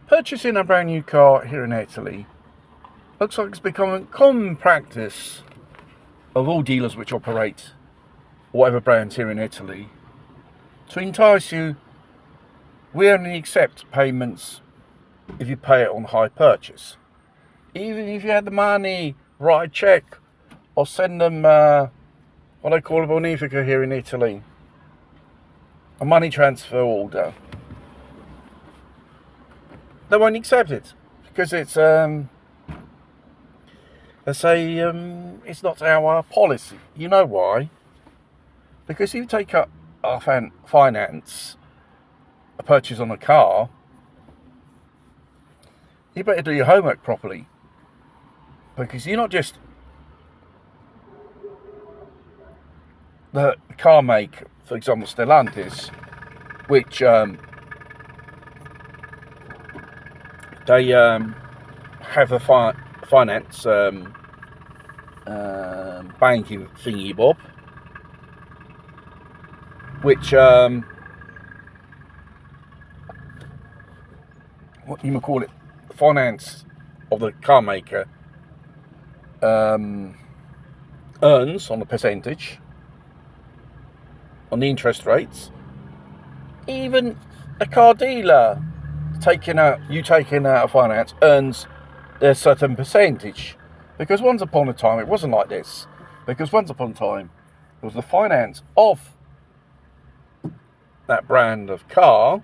Purchasing a brand new car here in Italy looks like it's becoming common practice of all dealers which operate whatever brands here in Italy to entice you. We only accept payments if you pay it on hire purchase. Even if you had the money, write a check or send them what I call a bonifica here in Italy, a money transfer order, they won't accept it because it's they say it's not our policy. You know why? Because if you take up finance, a purchase on a car, you better do your homework properly, because you're not just the car maker, for example Stellantis, which they have a finance banking thingy bob, which what you might call it, finance of the car maker earns on a percentage on the interest rates. Even a car dealer taking out a finance earns their certain percentage, because once upon a time it wasn't like this. Because once upon a time it was the finance of that brand of car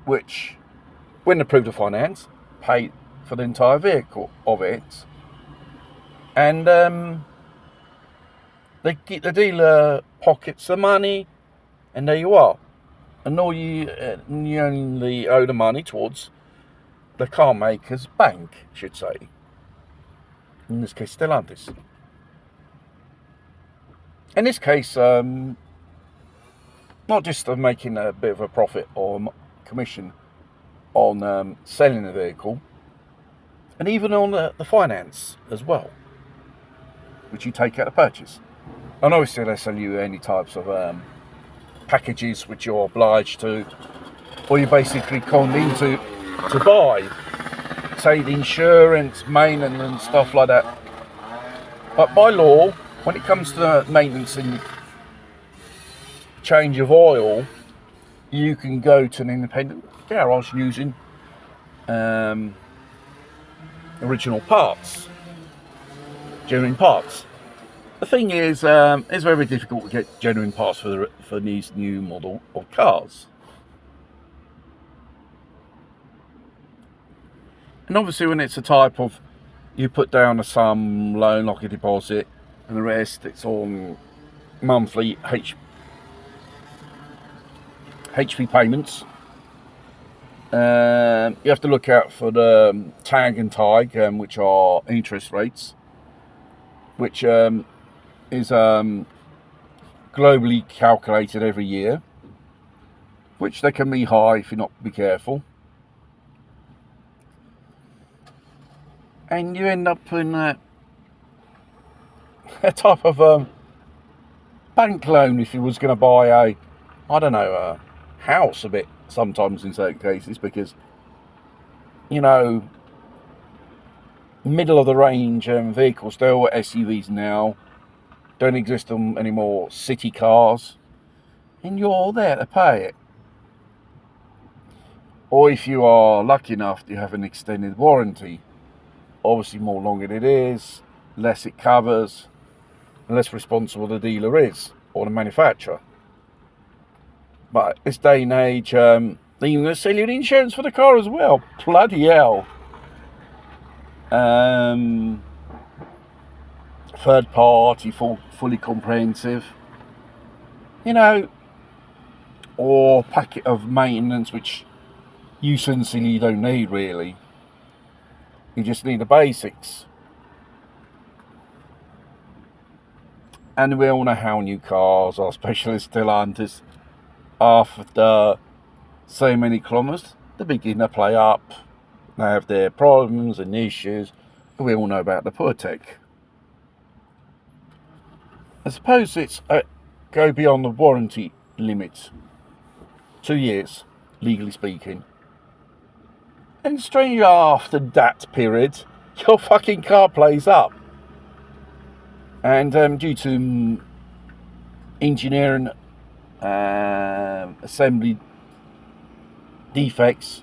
which, when approved of finance, paid for the entire vehicle of it, and the dealer pockets the money, and there you are. And all you only owe the money towards the car maker's bank, I should say. In this case, Stellantis. In this case, not just of making a bit of a profit or commission on selling the vehicle, and even on the finance as well, which you take out of purchase. And obviously they sell you any types of packages which you're obliged to, or you basically conned into to buy, say the insurance, maintenance and stuff like that. But by law, when it comes to maintenance and change of oil, you can go to an independent garage using original parts, genuine parts. The thing is, it's very difficult to get genuine parts for these new model of cars. And obviously when it's a type of, you put down a sum, loan, like a deposit, and the rest it's on monthly HP payments. You have to look out for the tag and TIG, which are interest rates, which is globally calculated every year, which they can be high if you're not be careful, and you end up in a type of bank loan if you was going to buy a house a bit, sometimes in certain cases, because middle of the range vehicles, they're all SUVs now, don't exist anymore, city cars, and you're there to pay it. Or if you are lucky enough to have an extended warranty, obviously more longer it is, less it covers, and less responsible the dealer is, or the manufacturer. But this day and age, they're even going to sell you the insurance for the car as well. Bloody hell. Third party, fully comprehensive, or packet of maintenance which you sincerely don't need really. You just need the basics. And we all know how new cars are, especially Stellantis, after so many kilometers, they begin to play up. They have their problems and issues. We all know about the poor tech. I suppose it's go beyond the warranty limit, 2 years, legally speaking. And strangely after that period, your fucking car plays up. And due to engineering, assembly defects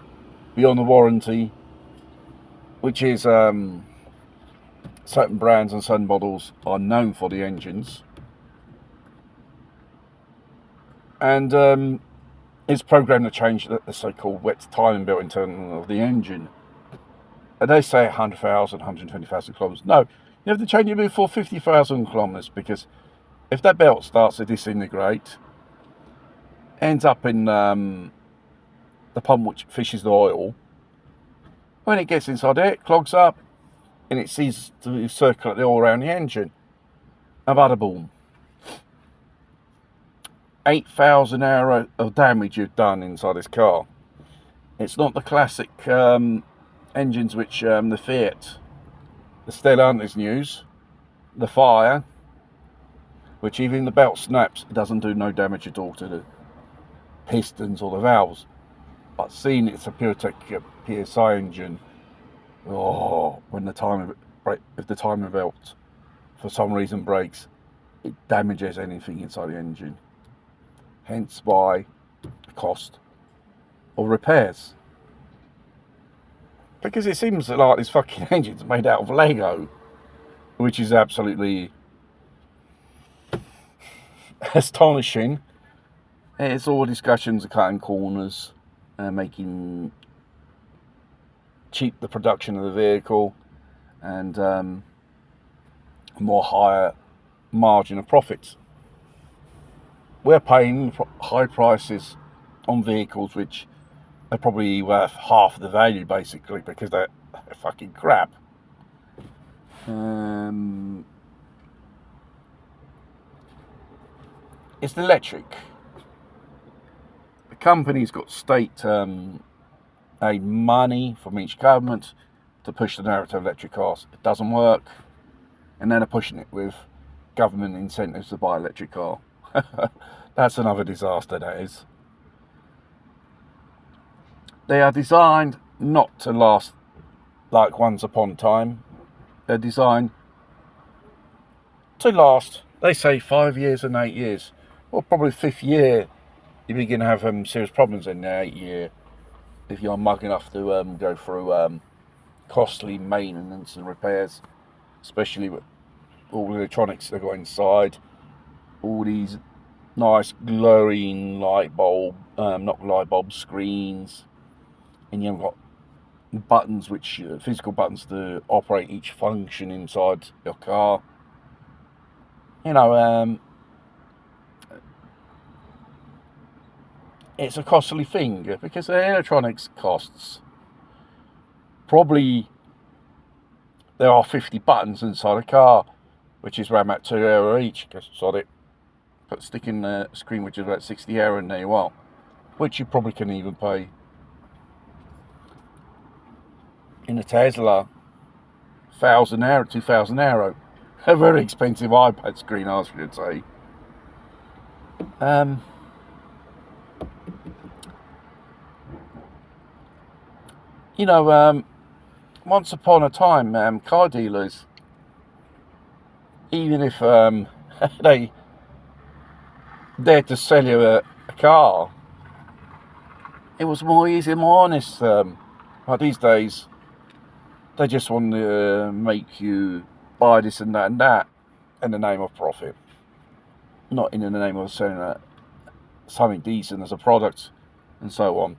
beyond the warranty, which is certain brands and certain models are known for the engines, and it's programmed to change the so-called wet timing belt in terms of the engine. And they say 100,000, 120,000 kilometers. No, you have to change it before 50,000 kilometers, because if that belt starts to disintegrate, ends up in the pump which fishes the oil, when it gets inside there, it clogs up and it ceases to circulate the oil around the engine. And bada boom. 8,000 hours of damage you've done inside this car. It's not the classic engines which the Fiat, the Stellantis use, the Fire, which even the belt snaps, it doesn't do no damage at all to the pistons or the valves. But seeing it's a PureTech PSI engine, when the timing, if the timing belt for some reason breaks, it damages anything inside the engine. Hence why the cost of repairs. Because it seems like this fucking engine's made out of Lego, which is absolutely astonishing. It's all discussions of cutting corners, making cheap the production of the vehicle, and more higher margin of profits. We're paying high prices on vehicles which are probably worth half the value, basically, because they're fucking crap. It's electric. The company's got state aid money from each government to push the narrative of electric cars. It doesn't work, and then they're pushing it with government incentives to buy an electric car. That's another disaster, that is. They are designed not to last like once upon a time. They're designed to last, they say, 5 years and 8 years. Well, probably 5th year, you begin to have serious problems in the 8th year if you're mug enough to go through costly maintenance and repairs, especially with all the electronics that go inside, all these nice glowing light bulb, not light bulb screens, and you've got buttons, which physical buttons to operate each function inside your car. You know, it's a costly thing, because the electronics costs probably, there are 50 buttons inside a car, which is around about €2 each. Sod it, put stick in the screen, which is about 60 euro, and there you are, which you probably can even pay in a Tesla 1,000 euro, 2,000 euro. A very expensive iPad screen, I should say. You know, once upon a time, car dealers, even if they dared to sell you a car, it was more easy, more honest. But these days, they just want to make you buy this and that in the name of profit, not in the name of selling something decent as a product, and so on.